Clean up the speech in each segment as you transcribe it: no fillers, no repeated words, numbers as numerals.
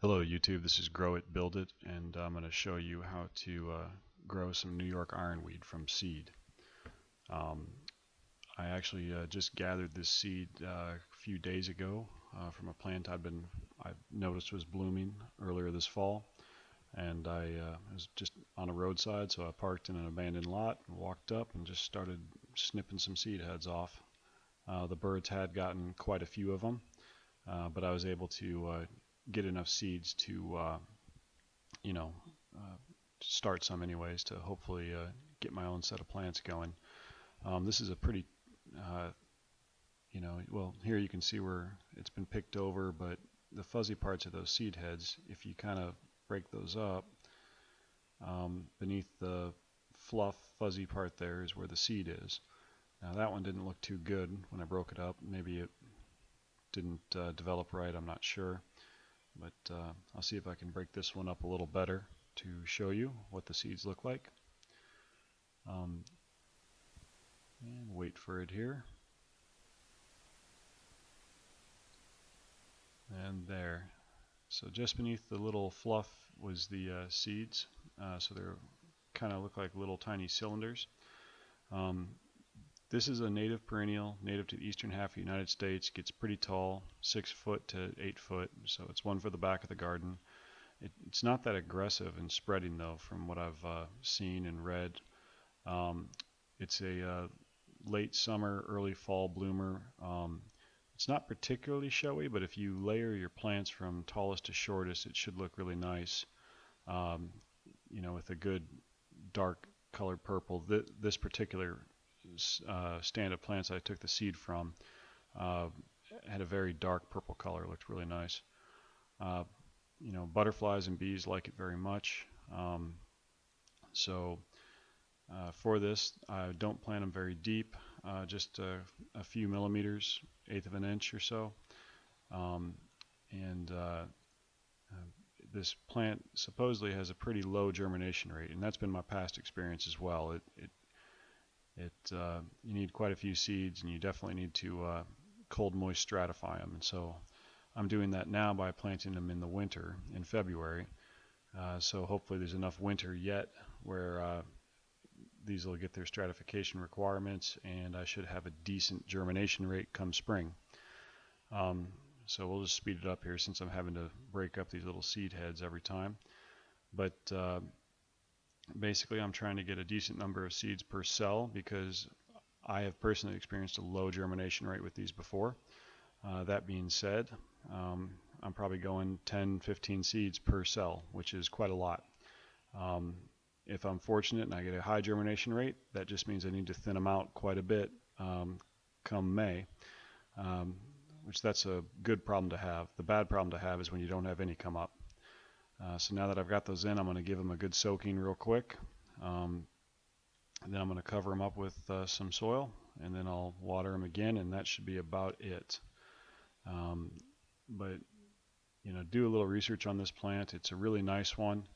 Hello YouTube, this is Grow It, Build It, and I'm going to show you how to grow some New York Ironweed from seed. Um, I actually just gathered this seed a few days ago from a plant I noticed was blooming earlier this fall, and I was just on a roadside, so I parked in an abandoned lot and walked up and just started snipping some seed heads off. The birds had gotten quite a few of them, but I was able to get enough seeds to you know, uh, start some anyways to hopefully get my own set of plants going. This is a pretty, uh, well, here you can see where it's been picked over, but the fuzzy parts of those seed heads, if you kind of break those up, beneath the fluff fuzzy part there is where the seed is. Now that one didn't look too good when I broke it up. Maybe it didn't develop right, I'm not sure. But I'll see if I can break this one up a little better to show you what the seeds look like. And wait for it here. And there. So just beneath the little fluff was the seeds. So they're kind of look like little tiny cylinders. This is a native perennial, native to the eastern half of the United States. Gets pretty tall, 6 foot to 8 foot. So it's one for the back of the garden. It's not that aggressive in spreading though, from what I've seen and read. It's a late summer, early fall bloomer. It's not particularly showy, but if you layer your plants from tallest to shortest, it should look really nice. With a good dark colored purple. This particular stand of plants I took the seed from had a very dark purple color. It looked really nice. Butterflies and bees like it very much. So for this, I don't plant them very deep, just a few millimeters, 1/8 of an inch or so. And this plant supposedly has a pretty low germination rate, and that's been my past experience as well. You need quite a few seeds, and you definitely need to cold moist stratify them. And so I'm doing that now by planting them in the winter in February. So hopefully there's enough winter yet where these will get their stratification requirements, and I should have a decent germination rate come spring. So we'll just speed it up here since I'm having to break up these little seed heads every time. But basically I'm trying to get a decent number of seeds per cell because I have personally experienced a low germination rate with these before. That being said, I'm probably going 10-15 seeds per cell, which is quite a lot. If I'm fortunate and I get a high germination rate, that just means I need to thin them out quite a bit come May, which that's a good problem to have. The bad problem to have is when you don't have any come up. So now that I've got those in, I'm going to give them a good soaking real quick. And then I'm going to cover them up with some soil, and then I'll water them again, and that should be about it. But do a little research on this plant. It's a really nice one,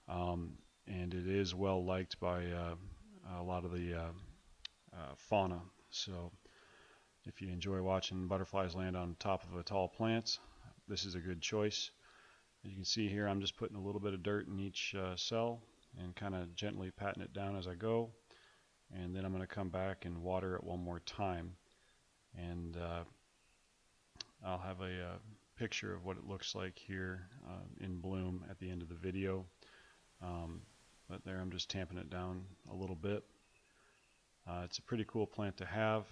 and it is well liked by a lot of the fauna. So if you enjoy watching butterflies land on top of a tall plant, this is a good choice. As you can see here, I'm just putting a little bit of dirt in each cell and kind of gently patting it down as I go. And then I'm going to come back and water it one more time. And I'll have a picture of what it looks like here in bloom at the end of the video. But there I'm just tamping it down a little bit. It's a pretty cool plant to have.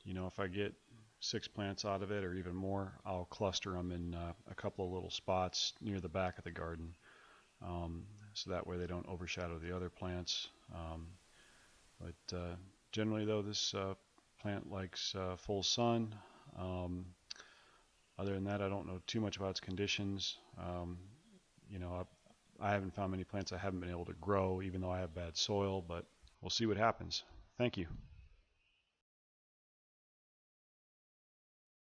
If I get 6 plants out of it or even more, I'll cluster them in a couple of little spots near the back of the garden, so that way they don't overshadow the other plants. But generally though, this plant likes full sun. Other than that, I don't know too much about its conditions. I haven't found many plants I haven't been able to grow, even though I have bad soil, but we'll see what happens. Thank you.